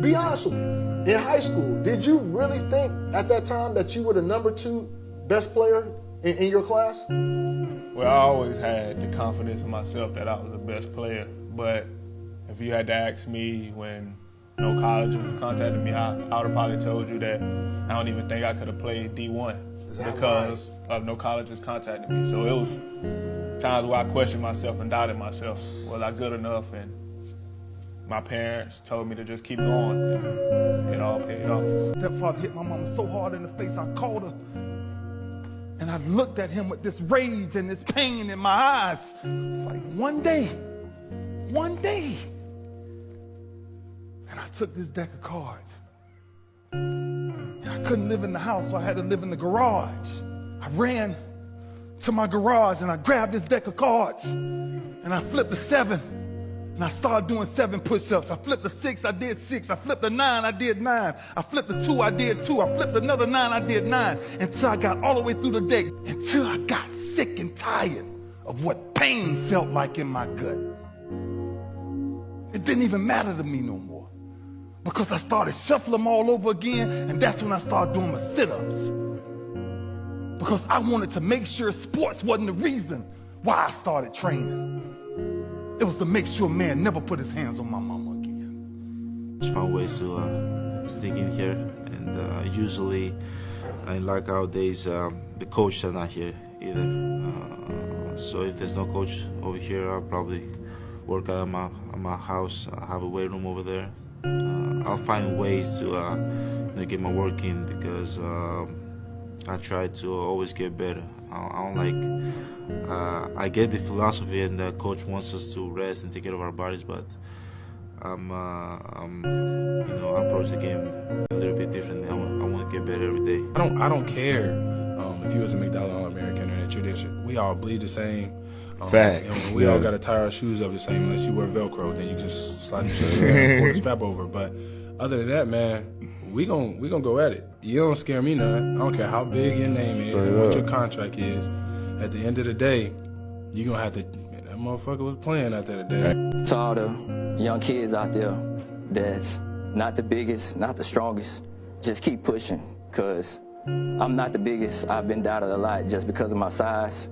Be honest with me. In high school, did you really think at that time that you were the #2 best player in your class? Well, I always had the confidence in myself that I was the best player. But if you had to ask me when no colleges contacted me, I would have probably told you that I don't even think I could have played D1 because of no colleges contacting me. So it was times where I questioned myself and doubted myself. Was I good enough? And my parents told me to just keep going, and it all paid off. Stepfather hit my mama so hard in the face, I called her. And I looked at him with this rage and this pain in my eyes. Like one day, and I took this deck of cards. And I couldn't live in the house, so I had to live in the garage. I ran to my garage and I grabbed this deck of cards and I flipped a 7 and I started doing 7 push-ups. I flipped a 6, I did 6. I flipped a 9, I did 9. I flipped a 2, I did 2. I flipped another 9, I did 9. Until I got all the way through the deck. Until I got sick and tired of what pain felt like in my gut. It didn't even matter to me no more. Because I started shuffling them all over again, and that's when I started doing my sit-ups. Because I wanted to make sure sports wasn't the reason why I started training. It was to make sure man never put his hands on my mama again. There's fun ways to sneak in here, and usually in lockout days, the coaches are not here either. So if there's no coach over here, I'll probably work out at my house. I have a weight room over there. I'll find ways to get my work in because I try to always get better. I don't like. I get the philosophy, and the coach wants us to rest and take care of our bodies, but I approach the game a little bit differently. I want to get better every day. I don't care if you was a McDonald's All-American or a tradition. We all bleed the same. Facts. We all got to tie our shoes up the same. Unless you wear Velcro, then you just slide your shoes and pull the strap over. But other than that, man, we gon' go at it. You don't scare me none. I don't care how big your name is, what your contract is. At the end of the day, you gonna have to. Man, that motherfucker was playing out there today. To all the young kids out there that's not the biggest, not the strongest, just keep pushing. Cause I'm not the biggest. I've been doubted a lot just because of my size.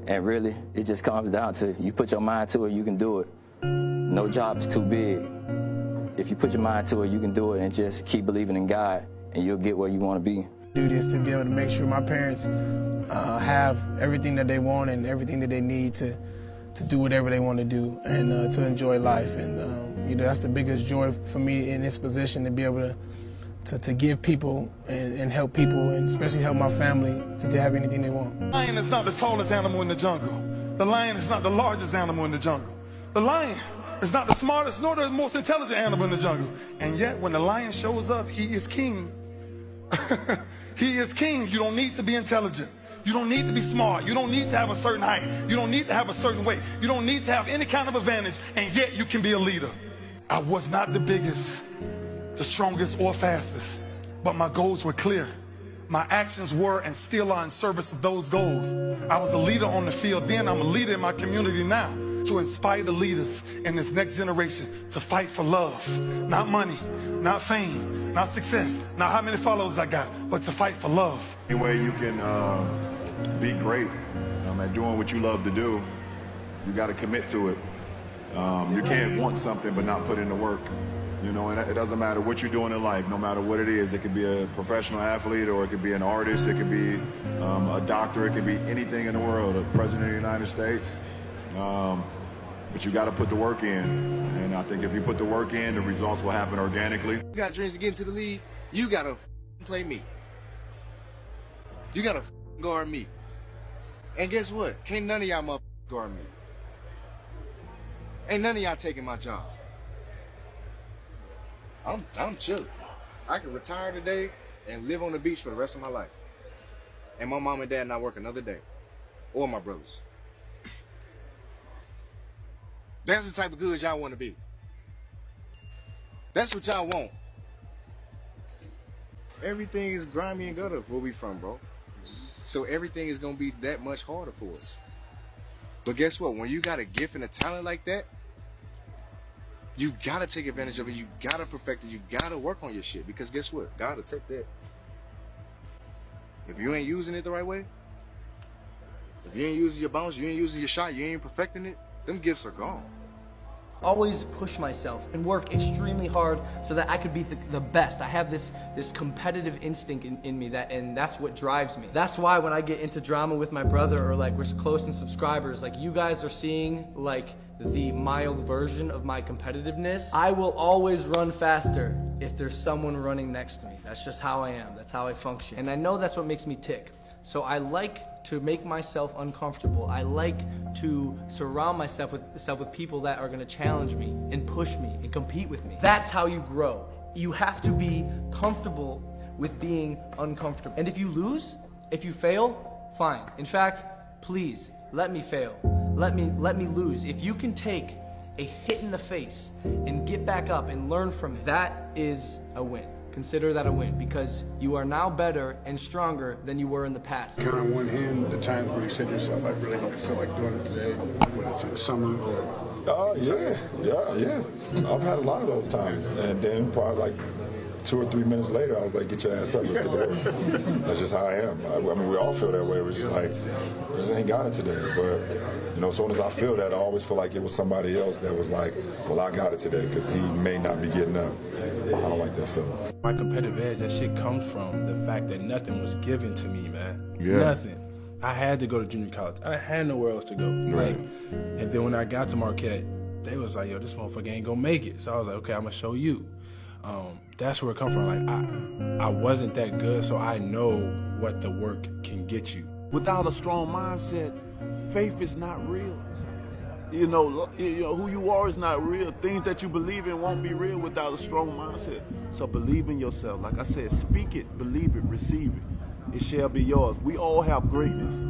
And really, it just comes down to you put your mind to it, you can do it. No job is too big. If you put your mind to it, you can do it, and just keep believing in God, and you'll get where you want to be. Duty is to be able to make sure my parents have everything that they want and everything that they need to do whatever they want to do and to enjoy life. And that's the biggest joy for me in this position, to be able to give people and help people, and especially help my family to have anything they want. The lion is not the tallest animal in the jungle. The lion is not the largest animal in the jungle. The lion is not the smartest nor the most intelligent animal in the jungle. And yet when the lion shows up, he is king. He is king. You don't need to be intelligent. You don't need to be smart. You don't need to have a certain height. You don't need to have a certain weight. You don't need to have any kind of advantage, and yet you can be a leader. I was not the biggest, the strongest, or fastest, but my goals were clear. My actions were and still are in service of those goals. I was a leader on the field then. I'm a leader in my community now, to inspire the leaders in this next generation to fight for love. Not money, not fame, not success, not how many followers I got, but to fight for love. Any way you can be great at doing what you love to do, you got to commit to it. You can't want something but not put in the work. And it doesn't matter what you're doing in life, no matter what it is. It could be a professional athlete, or it could be an artist, it could be a doctor, it could be anything in the world, a president of the United States. But you got to put the work in. And I think if you put the work in, the results will happen organically. You got dreams to get into the league, you got to play me. You got to guard me. And guess what? Can't none of y'all guard me. Ain't none of y'all taking my job. I'm chilling. I can retire today and live on the beach for the rest of my life. And my mom and dad not work another day. Or my brothers. That's the type of good y'all want to be. That's what y'all want. Everything is grimy and gutter where we from, bro. So everything is going to be that much harder for us. But guess what? When you got a gift and a talent like that, You gotta take advantage of it. You gotta perfect it. You gotta work on your shit. Because guess what? God will take that. If you ain't using it the right way, if you ain't using your bounce, you ain't using your shot, you ain't perfecting it, them gifts are gone. Always push myself and work extremely hard so that I could be the best. I have this competitive instinct in me, and that's what drives me. That's why when I get into drama with my brother, or like we're close in subscribers, like you guys are seeing like the mild version of my competitiveness. I will always run faster if there's someone running next to me. That's just how I am. That's how I function. And I know that's what makes me tick. So I like to make myself uncomfortable. I like to surround myself with people that are gonna challenge me and push me and compete with me. That's how you grow. You have to be comfortable with being uncomfortable. And if you lose, if you fail, fine. In fact, please, let me fail. Let me lose. If you can take a hit in the face and get back up and learn from it, that is a win. Consider that a win, because you are now better and stronger than you were in the past. Count on one hand the times where you said to yourself, I really don't feel like doing it today, whether it's in the summer or... Yeah. I've had a lot of those times. And then probably like 2 or 3 minutes later, I was like, get your ass up, let's get to work. That's just how I am. I mean, we all feel that way. We're just like, we just ain't got it today. But, you know, as soon as I feel that, I always feel like it was somebody else that was like, well, I got it today, because he may not be getting up. I don't like that feeling. My competitive edge, that shit comes from the fact that nothing was given to me, man. Yeah. Nothing. I had to go to junior college. I had nowhere else to go. Right. And then when I got to Marquette, they was like, yo, this motherfucker ain't gonna make it. So I was like, okay, I'm gonna show you. That's where it come from. Like, I wasn't that good, so I know what the work can get you. Without a strong mindset, faith is not real. You know who you are is not real. Things that you believe in won't be real without a strong mindset. So believe in yourself. Like I said, speak it, believe it, receive it. It shall be yours. We all have greatness,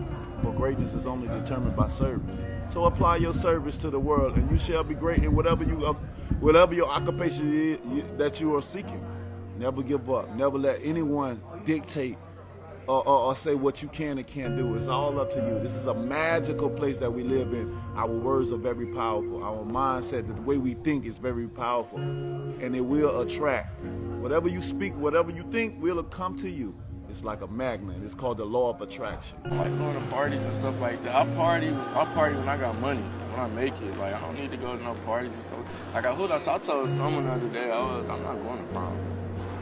but greatness is only determined by service. So apply your service to the world, and you shall be great in whatever your occupation is that you are seeking. Never give up. Never let anyone dictate or say what you can and can't do. It's all up to you. This is a magical place that we live in. Our words are very powerful. Our mindset, the way we think, is very powerful. And it will attract. Whatever you speak, whatever you think, will come to you. It's like a magnet. It's called the law of attraction. I like going to parties and stuff like that. I party when I got money, when I make it. Like, I don't need to go to no parties and stuff. Like, I told someone the other day, I'm not going to prom.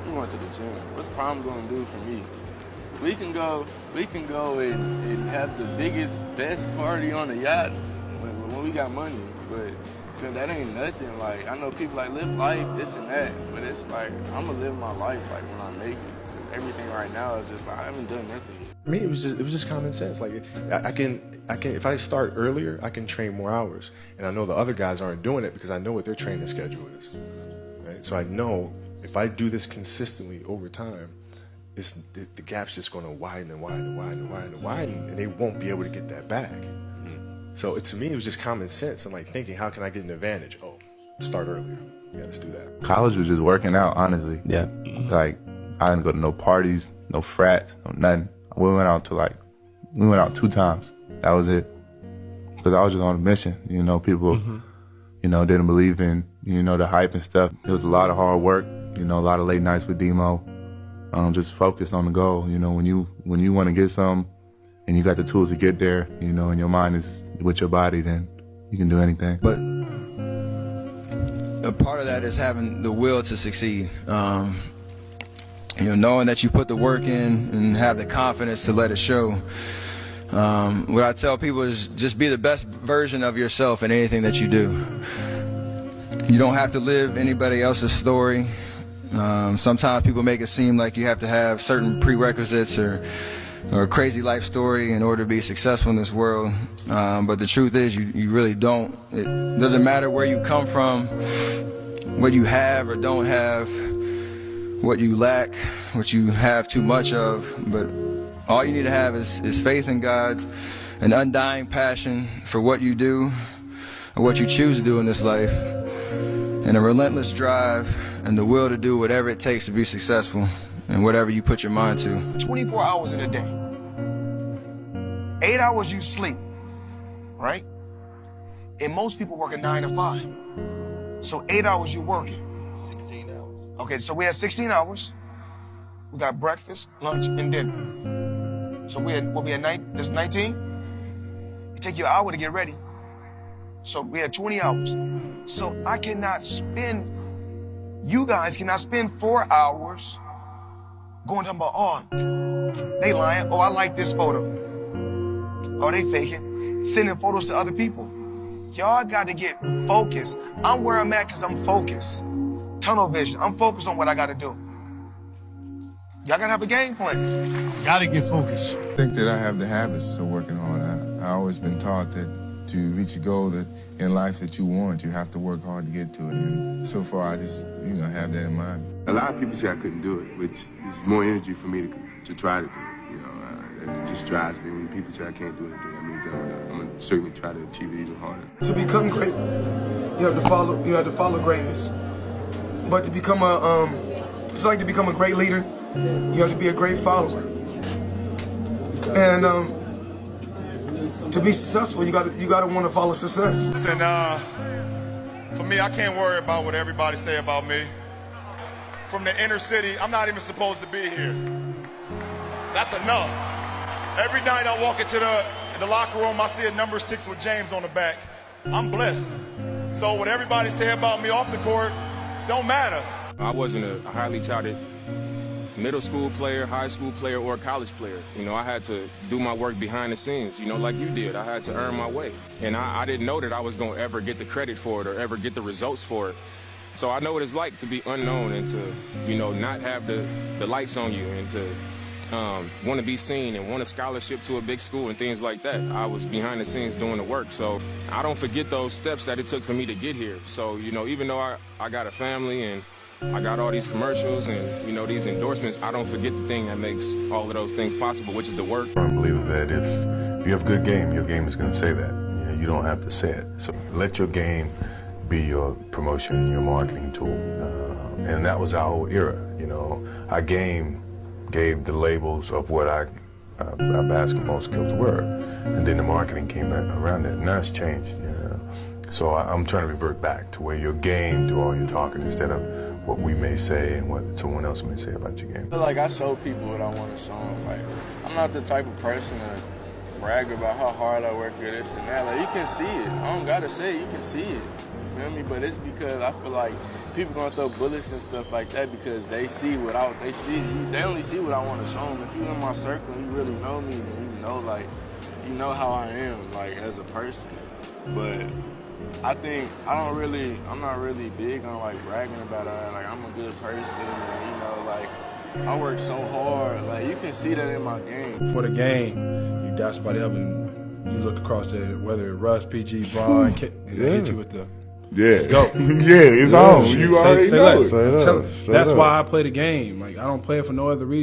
We went to the gym. What's prom going to do for me? We can go and have the biggest, best party on the yacht when we got money. But that ain't nothing. Like, I know people like live life, this and that. But it's like, I'm going to live my life like when I make it. Everything right now is just like, I haven't done nothing. I mean, it was just common sense. Like, I can if I start earlier, I can train more hours, and I know the other guys aren't doing it because I know what their training schedule is. Right? So I know if I do this consistently over time, the gap's just going to widen and widen and widen and widen and widen, and they won't be able to get that back. So to me, it was just common sense and like thinking, how can I get an advantage? Oh, start earlier. Yeah, let's do that. College was just working out, honestly. Yeah. Like, I didn't go to no parties, no frats, no nothing. We went out 2 times. That was it. Because I was just on a mission. You know, people, didn't believe in, the hype and stuff. It was a lot of hard work, a lot of late nights with Demo. Just focused on the goal. When you want to get something and you got the tools to get there, and your mind is with your body, then you can do anything. But a part of that is having the will to succeed. Knowing that you put the work in and have the confidence to let it show. What I tell people is just be the best version of yourself in anything that you do. You don't have to live anybody else's story. Sometimes people make it seem like you have to have certain prerequisites or a crazy life story in order to be successful in this world. But the truth is you really don't. It doesn't matter where you come from, what you have or don't have, what you lack, what you have too much of, but all you need to have is faith in God, an undying passion for what you do, or what you choose to do in this life, and a relentless drive and the will to do whatever it takes to be successful and whatever you put your mind to. 24 hours in a day. 8 hours you sleep, right? And most people work a 9 to 5. So 8 hours you're working. 16 hours. Okay, so we had 16 hours. We got breakfast, lunch, and dinner. So we had that's 19. It take you an hour to get ready. So we had 20 hours. So you guys cannot spend 4 hours going talking about, oh, they lying. Oh, I like this photo. Oh, they faking. Sending photos to other people. Y'all got to get focused. I'm where I'm at because I'm focused. Tunnel vision. I'm focused on what I got to do. Y'all got to have a game plan. Got to get focused. I think that I have the habits of working hard. I always been taught that to reach a goal that in life that you want, you have to work hard to get to it. And so far, I just, have that in mind. A lot of people say I couldn't do it, which is more energy for me to try to do it. It just drives me when people say I can't do anything. That means I'm gonna certainly try to achieve it even harder. To become great, you have to follow greatness. But to become it's like to become a great leader, you have to be a great follower. And to be successful, you gotta want to follow success. Listen, for me, I can't worry about what everybody say about me. From the inner city, I'm not even supposed to be here. That's enough. Every night I walk into the locker room, I see a number 6 with James on the back. I'm blessed. So what everybody say about me off the court don't matter. I wasn't a highly touted middle school player, high school player, or college player. I had to do my work behind the scenes, like you did. I had to earn my way. And I didn't know that I was going to ever get the credit for it or ever get the results for it. So I know what it's like to be unknown and to, not have the lights on you and to want to be seen and want a scholarship to a big school and things like that. I was behind the scenes doing the work. So I don't forget those steps that it took for me to get here. So, even though I got a family and I got all these commercials and, these endorsements, I don't forget the thing that makes all of those things possible, which is the work. I believe that if you have a good game, your game is going to say that. You don't have to say it. So let your game be your promotion, your marketing tool. And that was our whole era. Our game gave the labels of what our basketball skills were. And then the marketing came around that. Now it's changed. So I'm trying to revert back to where your game do all your talking instead of what we may say and what someone else may say about your game. I feel like I show people what I want to show them. Like, I'm not the type of person to brag about how hard I work for this and that. Like, you can see it. I don't gotta say it, you can see it. You feel me? But it's because I feel like people gonna throw bullets and stuff like that because they see what they only see what I want to show them. If you in my circle and you really know me, then you know how I am, like, as a person. But I think I'm not really big on like bragging about it. Like, I'm a good person, and like I work so hard. Like, you can see that in my game. For the game, you dot somebody up and you look across at whether it's Russ, PG, Bron, and they hit you with the let's go. It's on. You already know it. That's why I play the game. Like, I don't play it for no other reason.